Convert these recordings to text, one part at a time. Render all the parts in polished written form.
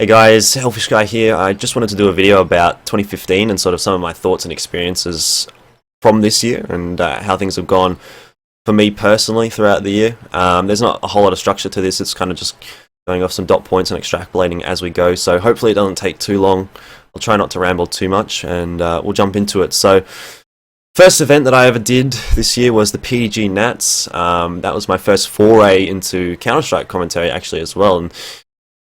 Hey guys, Selfish Guy here. I just wanted to do a video about 2015 and sort of some of my thoughts and experiences from this year and how things have gone for me personally throughout the year. There's not a whole lot of structure to this, it's kind of just going off some dot points and extrapolating as we go, so hopefully it doesn't take too long. I'll try not to ramble too much and we'll jump into it. So, first event that I ever did this year was the PeetyG Nats. That was my first foray into Counter-Strike commentary actually as well. And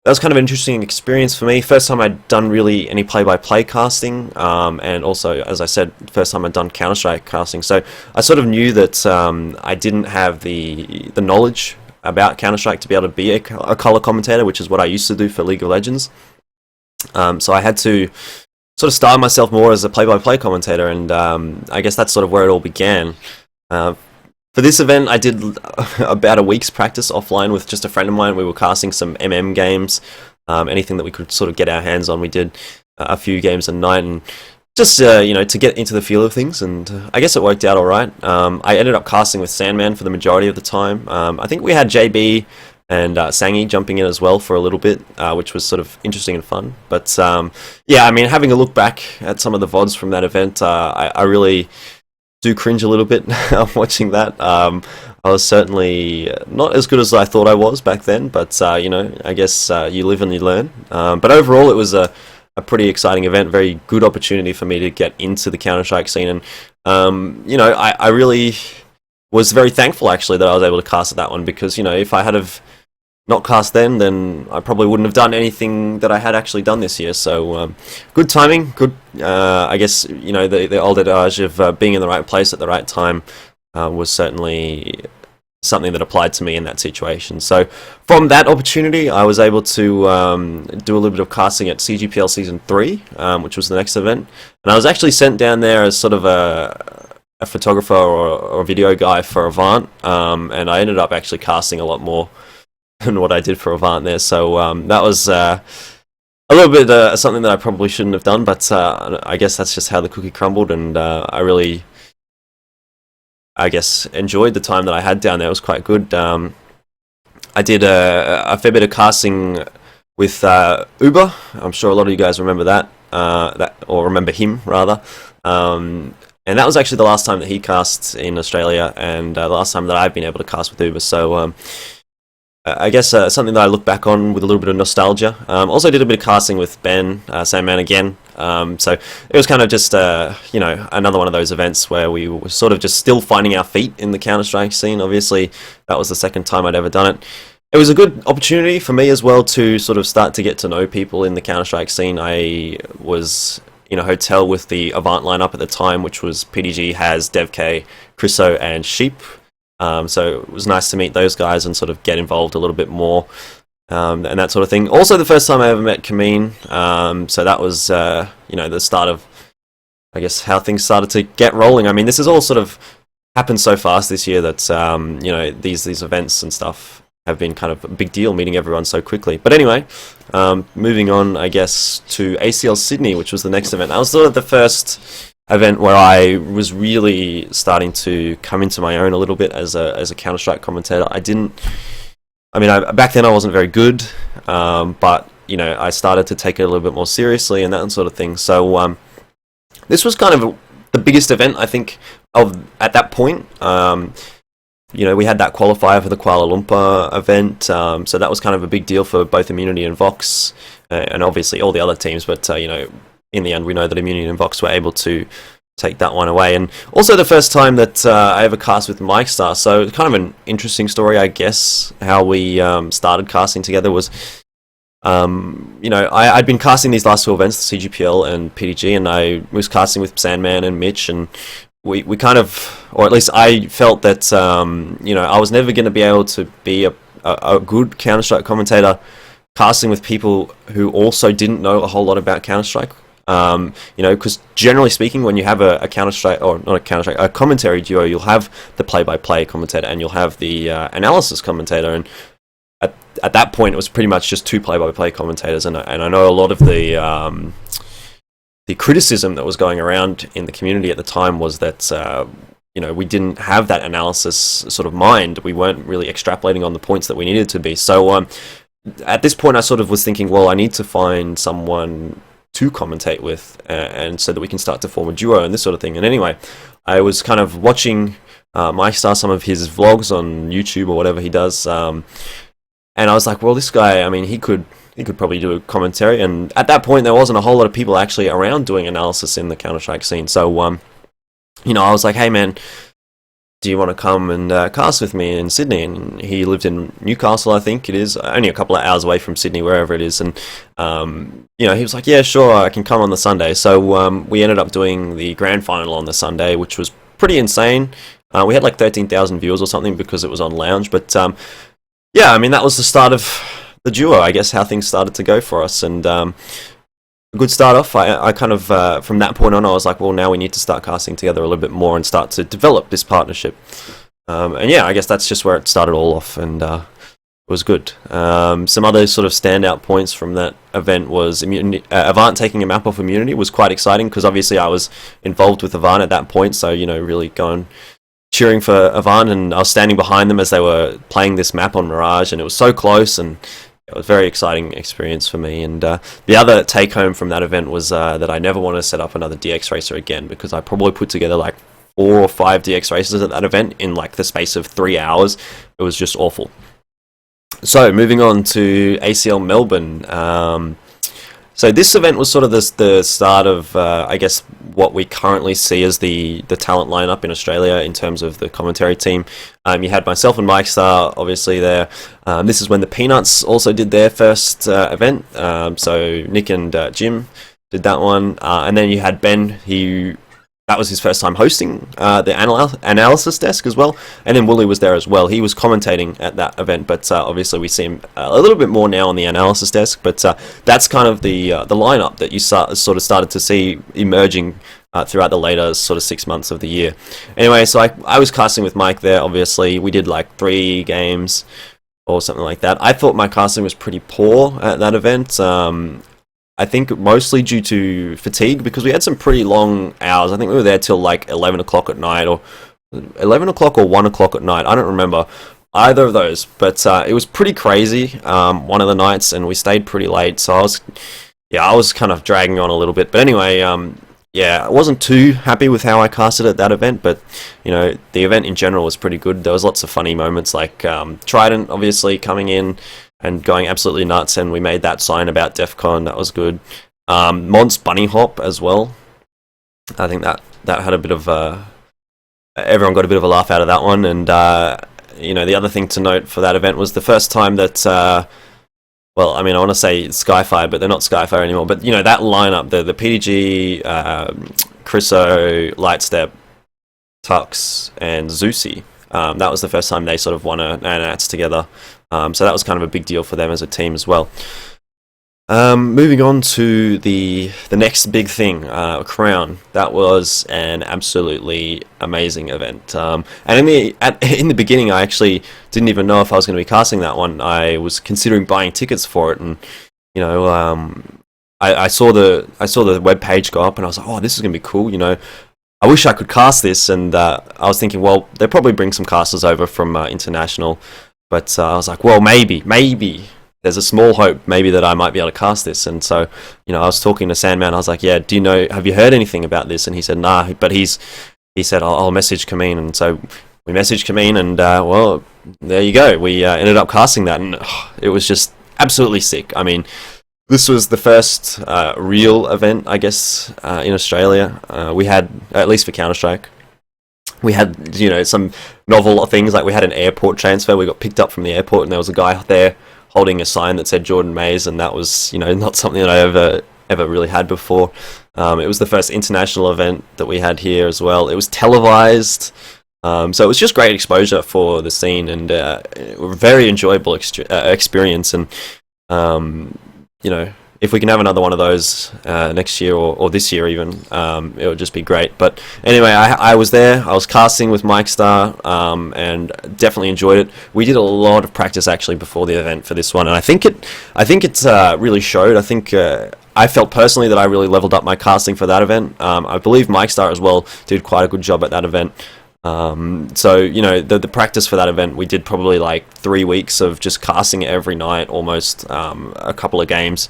that was kind of an interesting experience for me. First time I'd done really any play-by-play casting, and also, as I said, first time I'd done Counter-Strike casting. So I sort of knew that I didn't have the knowledge about Counter-Strike to be able to be a color commentator, which is what I used to do for League of Legends. So I had to sort of style myself more as a play-by-play commentator, and I guess that's sort of where it all began. For this event, I did about a week's practice offline with just a friend of mine. We were casting some MM games, anything that we could sort of get our hands on. We did a few games a night, and just to get into the feel of things. And I guess it worked out all right. I ended up casting with Sandman for the majority of the time. I think we had JB and Sangi jumping in as well for a little bit, which was sort of interesting and fun. But yeah, I mean, having a look back at some of the VODs from that event, I really do cringe a little bit watching that. I was certainly not as good as I thought I was back then, but I guess you live and you learn. But overall, it was a pretty exciting event, very good opportunity for me to get into the Counter-Strike scene, and I really was very thankful actually that I was able to cast at that one, because if I had have not cast then I probably wouldn't have done anything that I had actually done this year. So good timing, good. I guess the old adage of being in the right place at the right time was certainly something that applied to me in that situation. So from that opportunity, I was able to do a little bit of casting at CGPL Season 3, which was the next event, and I was actually sent down there as sort of a photographer or a video guy for Avant, and I ended up actually casting a lot more than what I did for Avant there. So that was a little bit something that I probably shouldn't have done, but I guess that's just how the cookie crumbled, and I really, I guess, enjoyed the time that I had down there. It was quite good. I did a fair bit of casting with Uber. I'm sure a lot of you guys remember that, or remember him rather. And that was actually the last time that he cast in Australia, and the last time that I've been able to cast with Uber. So I guess something that I look back on with a little bit of nostalgia. Also did a bit of casting with Ben, Sandman again. So it was kind of just, another one of those events where we were sort of just still finding our feet in the Counter-Strike scene. Obviously, that was the second time I'd ever done it. It was a good opportunity for me as well to sort of start to get to know people in the Counter-Strike scene. I was in a hotel with the Avant lineup at the time, which was PeetyG, Haz, DevK, Chriso, and Sheep. So it was nice to meet those guys and sort of get involved a little bit more, and that sort of thing. Also, the first time I ever met Kameen, so that was the start of, I guess, how things started to get rolling. I mean, this has all sort of happened so fast this year that these events and stuff have been kind of a big deal, meeting everyone so quickly. But anyway, moving on, I guess, to ACL Sydney, which was the next event. That was sort of the first event where I was really starting to come into my own a little bit as a Counter-Strike commentator. Back then I wasn't very good, but I started to take it a little bit more seriously and that sort of thing. So this was kind of the biggest event I think at that point. We had that qualifier for the Kuala Lumpur event, so that was kind of a big deal for both Immunity and Vox, and obviously all the other teams, but in the end, we know that Immunity and Vox were able to take that one away. And also the first time that I ever cast with Mike Star, so kind of an interesting story, I guess, how we started casting together was, I'd been casting these last two events, the CGPL and PeetyG, and I was casting with Sandman and Mitch, and we kind of, or at least I felt that, I was never going to be able to be a good Counter-Strike commentator casting with people who also didn't know a whole lot about Counter-Strike. Because generally speaking, when you have a Counter-Strike, or not a Counter-Strike, a commentary duo, you'll have the play-by-play commentator and you'll have the analysis commentator, and at that point it was pretty much just two play-by-play commentators, and I know a lot of the criticism that was going around in the community at the time was that we didn't have that analysis sort of mind. We weren't really extrapolating on the points that we needed to be. So at this point I sort of was thinking, well, I need to find someone to commentate with, and so that we can start to form a duo and this sort of thing. And anyway, I was kind of watching Mike Star, some of his vlogs on YouTube or whatever he does, and I was like, well, this guy, I mean, he could probably do a commentary. And at that point, there wasn't a whole lot of people actually around doing analysis in the Counter-Strike scene. So, you know, I was like, hey, man, do you want to come and cast with me in Sydney? And he lived in Newcastle, I think it is, only a couple of hours away from Sydney, wherever it is. And, you know, he was like, yeah, sure, I can come on the Sunday. So we ended up doing the grand final on the Sunday, which was pretty insane. We had like 13,000 viewers or something because it was on Lounge. But, yeah, I mean, that was the start of the duo, I guess, how things started to go for us. And a good start off. I kind of, from that point on, I was like, well, now we need to start casting together a little bit more and start to develop this partnership. And yeah, I guess that's just where it started all off, and it was good. Some other sort of standout points from that event was Avant taking a map off Immunity was quite exciting, because obviously I was involved with Avant at that point, so, you know, really going cheering for Avant, and I was standing behind them as they were playing this map on Mirage, and it was so close, and it was a very exciting experience for me. And the other take home from that event was that I never want to set up another DX racer again, because I probably put together like 4 or 5 DX races at that event in like the space of 3 hours. It was just awful. So moving on to ACL Melbourne. So this event was sort of the start of, I guess, what we currently see as the talent lineup in Australia in terms of the commentary team. You had myself and Mike Star, obviously, there. This is when the Peanuts also did their first event. So Nick and Jim did that one. And then you had Ben, that was his first time hosting the analysis desk as well. And then Wooly was there as well. He was commentating at that event, but obviously we see him a little bit more now on the analysis desk. But that's kind of the lineup that you sort of started to see emerging throughout the later sort of 6 months of the year. Anyway, so I was casting with Mike there, obviously. We did like 3 games or something like that. I thought my casting was pretty poor at that event. I think mostly due to fatigue, because we had some pretty long hours. I think we were there till like 11 o'clock at night, or 11 o'clock or 1 o'clock at night. I don't remember either of those, but it was pretty crazy one of the nights, and we stayed pretty late. So I was kind of dragging on a little bit. But anyway, yeah, I wasn't too happy with how I casted at that event, but you know, the event in general was pretty good. There was lots of funny moments, like Trident obviously coming in and going absolutely nuts, and we made that sign about DEF CON. That was good. Mont's Bunny Hop as well. I think that had a bit of everyone got a bit of a laugh out of that one. And you know, the other thing to note for that event was the first time that well, I mean, I want to say Skyfire, but they're not Skyfire anymore. But you know, that lineup, the PeetyG, Chriso, Lightstep, Tux, and Zeusy. That was the first time they sort of won an Nats together. So that was kind of a big deal for them as a team as well. Moving on to the next big thing, Crown. That was an absolutely amazing event. And in the beginning, I actually didn't even know if I was going to be casting that one. I was considering buying tickets for it, and you know, I saw the web page go up, and I was like, oh, this is going to be cool. You know, I wish I could cast this, and I was thinking, well, they'll probably bring some casters over from International. But I was like, well, maybe there's a small hope maybe that I might be able to cast this. And so, you know, I was talking to Sandman. I was like, yeah, have you heard anything about this? And he said, nah, but he said, I'll message Kameen. And so we messaged Kameen, and well, there you go. We ended up casting that, and it was just absolutely sick. I mean, this was the first real event, I guess, in Australia. We had, at least for Counter-Strike, we had, you know, some novel things, like we had an airport transfer. We got picked up from the airport, and there was a guy there holding a sign that said Jordan Mays, and that was, you know, not something that I ever really had before. It was the first international event that we had here as well. It was televised, so it was just great exposure for the scene, and a very enjoyable experience. And you know, if we can have another one of those next year or this year even, it would just be great. But anyway, I was there. I was casting with Mike Star, and definitely enjoyed it. We did a lot of practice actually before the event for this one, and I think it's really showed. I think I felt personally that I really leveled up my casting for that event. I believe Mike Star as well did quite a good job at that event. So, you know, the practice for that event, we did probably like 3 weeks of just casting every night, almost a couple of games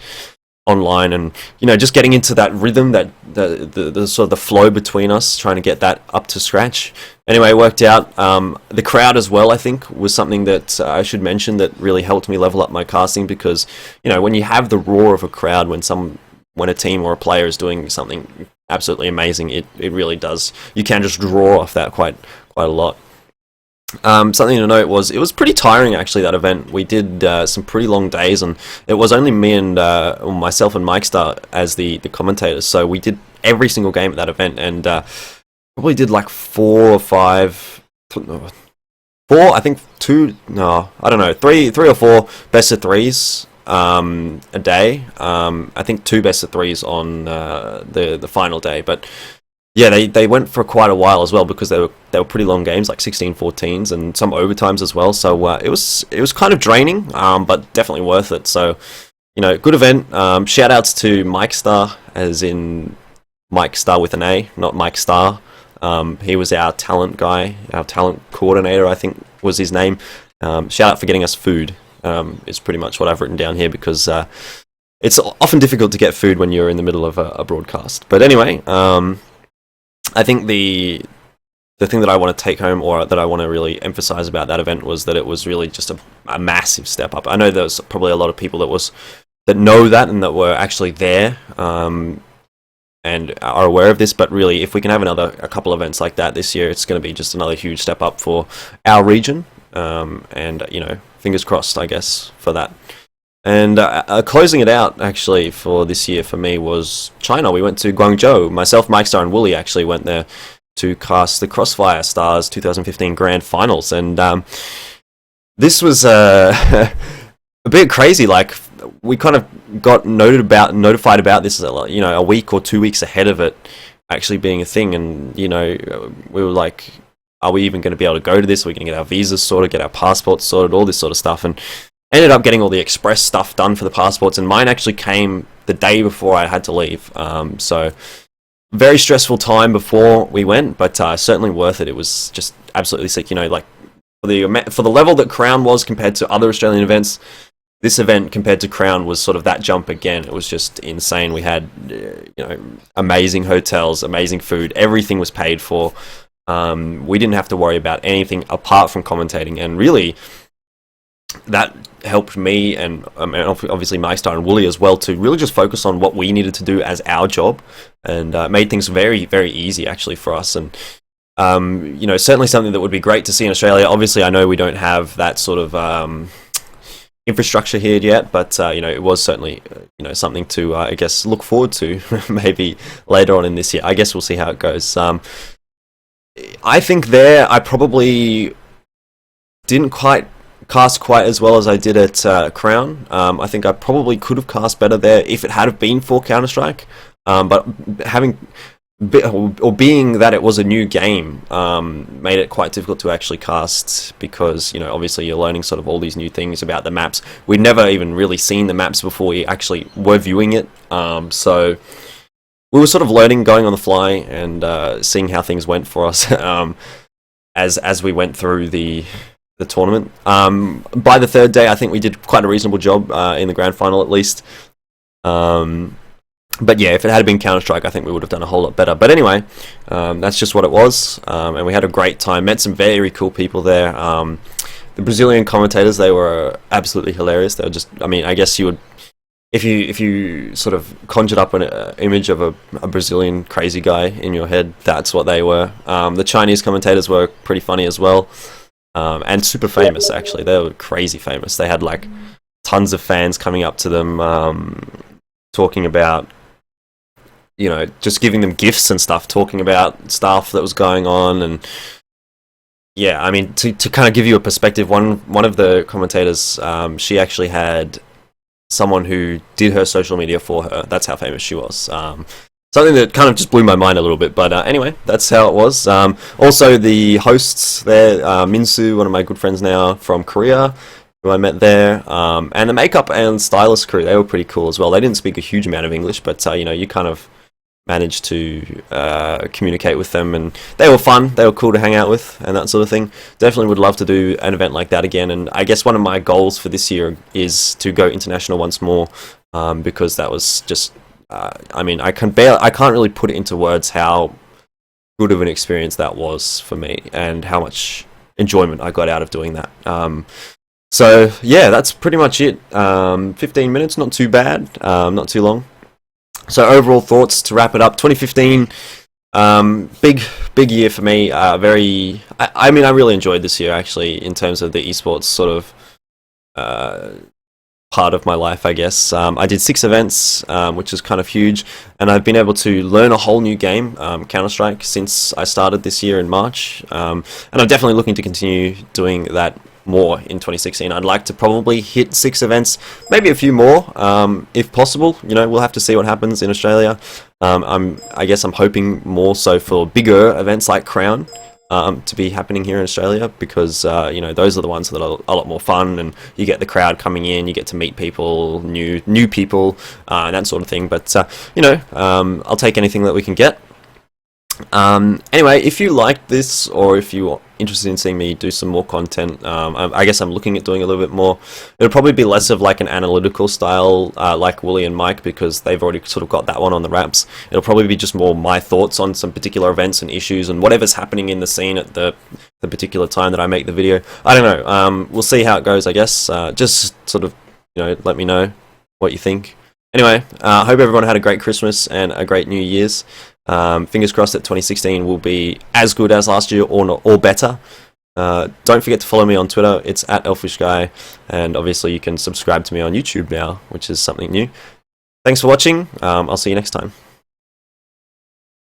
online, and you know, just getting into that rhythm, that the sort of the flow between us, trying to get that up to scratch. Anyway, it worked out. The crowd as well, I think, was something that I should mention that really helped me level up my casting, because you know, when you have the roar of a crowd, when a team or a player is doing something absolutely amazing, it really does. You can just draw off that quite a lot. Something to note was, it was pretty tiring actually, that event. We did some pretty long days, and it was only me and myself and Mike Star as the commentators, so we did every single game at that event, and probably did like 4 or 5, 4, I think 2, no, I don't know, 3 or 4 best of 3s a day. I think 2 best of 3s on the final day, but yeah, they went for quite a while as well, because they were pretty long games, like 16-14s, and some overtimes as well. So it was kind of draining, but definitely worth it. So, you know, good event. Shout outs to Mike Star, as in Mike Star with an A, not Mike Star. He was our talent guy, our talent coordinator, I think was his name. Shout out for getting us food. Is pretty much what I've written down here, because it's often difficult to get food when you're in the middle of a broadcast. But anyway, I think the thing that I want to take home, or that I want to really emphasize about that event, was that it was really just a massive step up. I know there's probably a lot of people that know that and that were actually there, and are aware of this, but really, if we can have a couple events like that this year, it's going to be just another huge step up for our region, and you know, fingers crossed, I guess, for that. And closing it out, actually, for this year for me was China. We went to Guangzhou. Myself, Mike Star, and Wooly actually went there to cast the Crossfire Stars 2015 Grand Finals. And this was a bit crazy. Like, we kind of got notified about this, you know, a week or 2 weeks ahead of it actually being a thing. And, you know, we were like, are we even going to be able to go to this? Are we going to get our visas sorted, get our passports sorted, all this sort of stuff? And ended up getting all the express stuff done for the passports, and mine actually came the day before I had to leave. So very stressful time before we went, but certainly worth it. It was just absolutely sick. You know, like for the level that Crown was compared to other Australian events, this event compared to Crown was sort of that jump again. It was just insane. We had you know, amazing hotels, amazing food, everything was paid for. We didn't have to worry about anything apart from commentating, and really, that helped me and obviously Mike Star and Wooly as well, to really just focus on what we needed to do as our job, and made things very, very easy actually for us. And you know, certainly something that would be great to see in Australia. Obviously, I know we don't have that sort of infrastructure here yet, but you know, it was certainly you know, something to I guess look forward to maybe later on in this year. I guess we'll see how it goes. I think I probably didn't cast quite as well as I did at Crown. I think I probably could have cast better there if it had been for Counter-Strike. But being that it was a new game, made it quite difficult to actually cast, because, you know, obviously you're learning sort of all these new things about the maps. We'd never even really seen the maps before we actually were viewing it. So we were sort of learning, going on the fly, and seeing how things went for us as we went through the tournament. By the third day, I think we did quite a reasonable job in the grand final, at least. But yeah, if it had been Counter-Strike, I think we would have done a whole lot better. But anyway, that's just what it was, and we had a great time. Met some very cool people there. The Brazilian commentators, they were absolutely hilarious. They were just, I mean, I guess you would, if you sort of conjured up an image of a Brazilian crazy guy in your head, that's what they were. The Chinese commentators were pretty funny as well, and super famous, actually. They were crazy famous. They had like tons of fans coming up to them, talking about, you know, just giving them gifts and stuff, talking about stuff that was going on. And yeah, I mean, to kind of give you a perspective, one of the commentators, she actually had someone who did her social media for her. That's how famous she was. Something that kind of just blew my mind a little bit. But anyway, that's how it was. Also, the hosts there, Minsu, one of my good friends now from Korea, who I met there, and the makeup and stylist crew, they were pretty cool as well. They didn't speak a huge amount of English, but you know, you kind of managed to communicate with them, and they were fun, they were cool to hang out with, and that sort of thing. Definitely would love to do an event like that again, and I guess one of my goals for this year is to go international once more, because that was just, I mean, I can't really put it into words how good of an experience that was for me, and how much enjoyment I got out of doing that. So yeah, that's pretty much it. 15 minutes, not too bad, not too long. So overall thoughts to wrap it up: 2015, big year for me. I mean, I really enjoyed this year actually, in terms of the esports sort of part of my life, I guess. I did 6 events, which is kind of huge, and I've been able to learn a whole new game, Counter-Strike, since I started this year in March, and I'm definitely looking to continue doing that more in 2016. I'd like to probably hit 6 events, maybe a few more, if possible. You know, we'll have to see what happens in Australia. I guess I'm hoping more so for bigger events like Crown to be happening here in Australia, because you know, those are the ones that are a lot more fun, and you get the crowd coming in, you get to meet people, new people, and that sort of thing. But you know, I'll take anything that we can get. Anyway, if you like this, or if you're interested in seeing me do some more content, I guess I'm looking at doing a little bit more. It'll probably be less of like an analytical style, like Wooly and Mike, because they've already sort of got that one on the wraps. It'll probably be just more my thoughts on some particular events and issues, and whatever's happening in the scene at the particular time that I make the video. I don't know. We'll see how it goes, I guess. Just sort of, you know, let me know what you think. Anyway, hope everyone had a great Christmas and a great New Year's. Fingers crossed that 2016 will be as good as last year, or better. Don't forget to follow me on Twitter. It's @ElfishGuy, and obviously you can subscribe to me on YouTube now, which is something new. Thanks for watching. I'll see you next time.